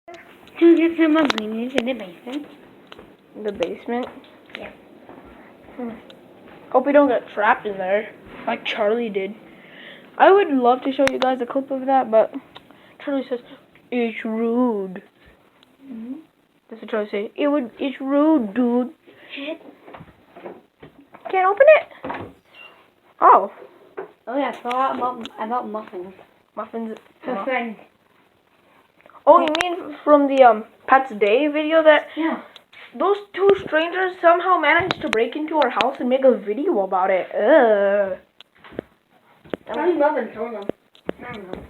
To get some ingredients in the basement. The basement? Yeah. Hope we don't get trapped in there, like Charlie did. I would love to show you guys a clip of that, but Charlie says, it's rude. Mm-hmm. That's what Charlie say. It's rude, dude. Shit. Can't open it? Oh. Oh yeah, about muffins. Muffins. Her friend. Oh, you mean from the Pets Day video that Yeah. those two strangers somehow managed to break into our house and make a video about it? Ugh. Probably muffins, hold on. I don't know.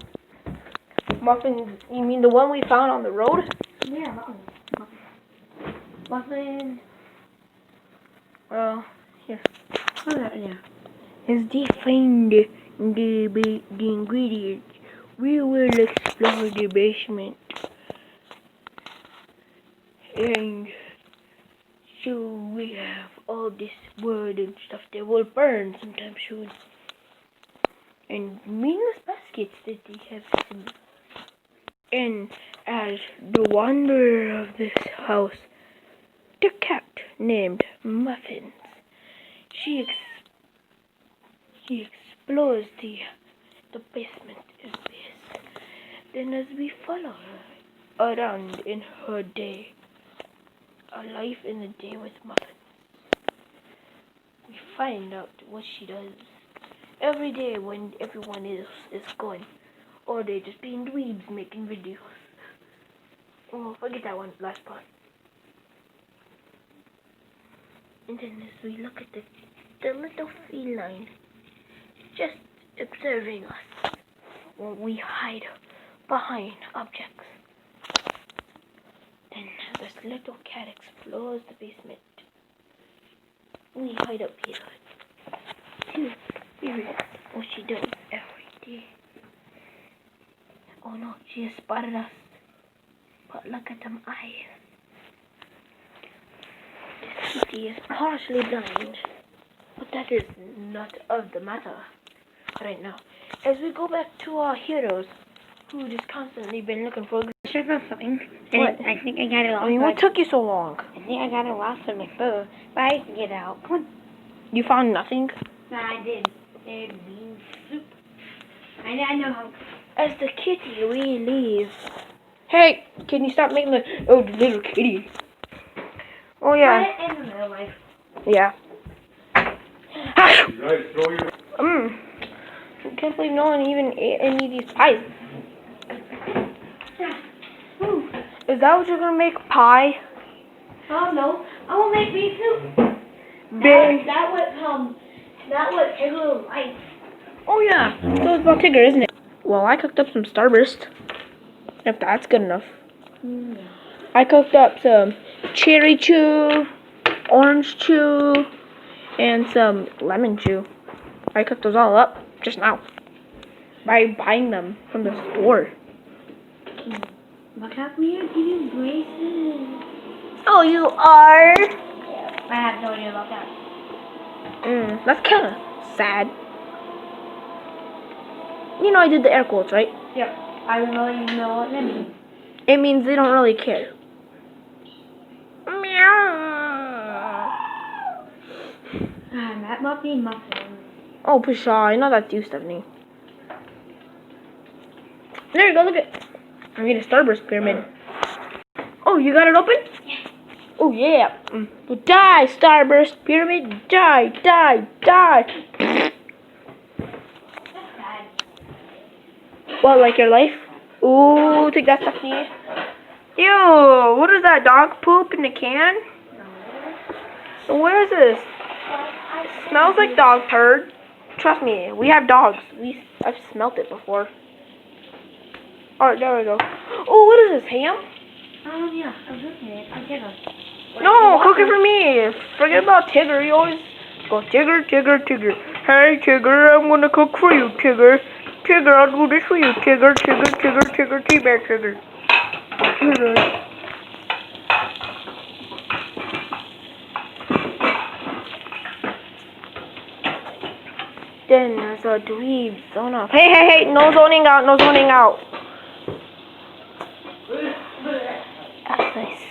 Muffins, you mean the one we found on the road? Yeah, muffins. Muffins. Well, here. Oh, yeah. As they find the ingredients, we will explore the basement. And so we have all this wood and stuff that will burn sometime soon. And meaningless baskets that they have seen. And as the wanderer of this house, the cat named Muffins, she explores the basement of this. Then as we follow her around in her day, a life in a day with Muffins, we find out what she does every day when everyone is gone, or they just being dweebs making videos. Oh, forget that one last part. And then as we look at the little feline just observing us while we hide behind objects. Then this little cat explores the basement. We hide up here to hear what she does every day. Oh no, she has spotted us. But look at them eyes. This kitty is partially blind, but that is not of the matter right now. As we go back to our heroes, who just constantly been looking for. Check out something. What? I think I got it lost. I mean, what took you so long? I think I got it lost in my phone, but I can get it out. Come on. You found nothing? No, I did. And bean soup. I know how. As the kitty, we leave. Hey, can you stop making the the little kitty? Oh yeah. But in real life. Yeah. You guys throw your... I can't believe no one even ate any of these pies. Is that what you're gonna make, pie? Oh no, I will make bean soup. Big. That would Tigger like. Oh yeah, so it's about Tigger, isn't it? Well, I cooked up some Starburst. If that's good enough. I cooked up some cherry chew, orange chew, and some lemon chew. I cooked those all up just now by buying them from the store. Look at me, give you braces. Oh, you are? Yeah, I have no idea about that. That's kind of sad. You know I did the air quotes, right? Yep, I don't really know what that means. It means they don't really care. Meow. That must be muffins. Oh, pshaw, I know that's you, Stephanie. There you go, look at. I made a Starburst pyramid. Oh, you got it open? Yeah. Oh, yeah. Die, Starburst pyramid. Die, die, die. That's bad. What, like your life? Ooh, take that, Stephanie. Ew, what is that, dog poop in a can? Where is this? It smells like dog turd. Trust me, we have dogs. I've smelt it before. Alright, there we go. Oh, what is this, ham? Oh yeah, I was looking at it. I'll get them. No, cook it for me. Forget about Tigger. You always go Tigger, Tigger, Tigger. Hey, Tigger, I'm gonna cook for you, Tigger. Tigger, I'll do this for you, Tigger, Tigger, Tigger, Tigger, T-Bear, Tigger. Tigger. Then there's a dweeb zone off. Hey, hey, hey, no zoning out, no zoning out.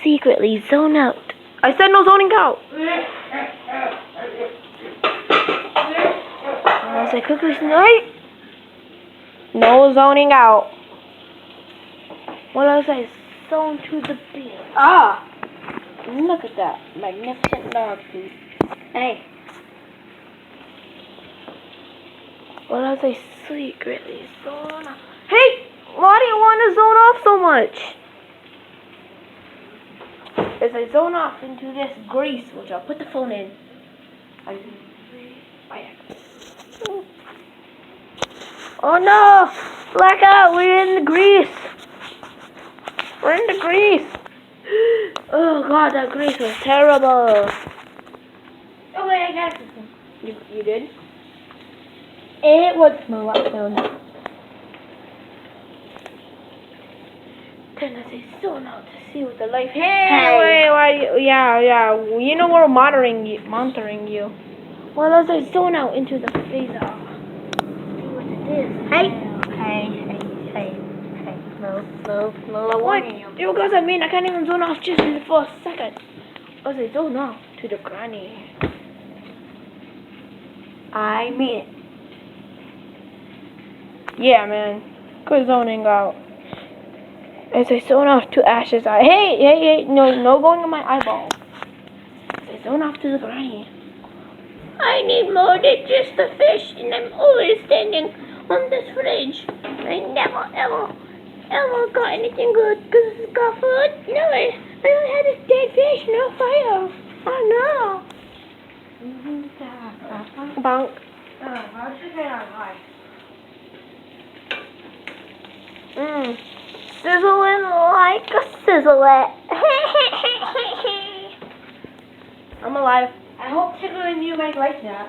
secretly zone out. I said no zoning out. I said quickly night. No zoning out. What else I zone to the beer? Ah! Look at that magnificent dog food. Hey. What else I secretly zone out? Hey! Why do you want to zone off so much? As I zone off into this grease, which I'll put the phone in. Oh no! Blackout! We're in the grease! We're in the grease! Oh god, that grease was terrible! Oh wait, I got it. You did? It would smell like soon. Then as I zone out to see what the life. Hey! Wait, yeah. You know we're monitoring you. Well, as I zone out into the phaser. See what it is. Hey! Move. What? You guys, I mean, I can't even zone off just for a second. As I zone off to the granny. I mean it. Yeah, man. Good zoning out. As I zone off to Ash's eye. Hey, no going in my eyeball. As I zone off to the granny. I need more than just a fish, and I'm always standing on this fridge. I never, ever got anything good because it's got food. No, I only had this dead fish, no fire. Oh no. Bonk. How'd you get out high? Sizzling like a sizzlet. I'm alive. I hope Tickle and you make like that.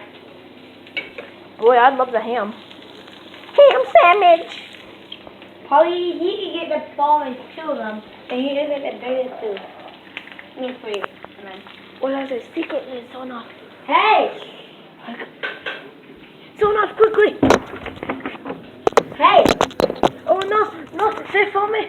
Boy, I'd love the ham. Ham sandwich. Probably he could get the ball and kill them, and he doesn't get the bigger too. Me for you, man. Well, as I secretly zone off. Hey! Zone off quickly. Hey! Oh no, they found me.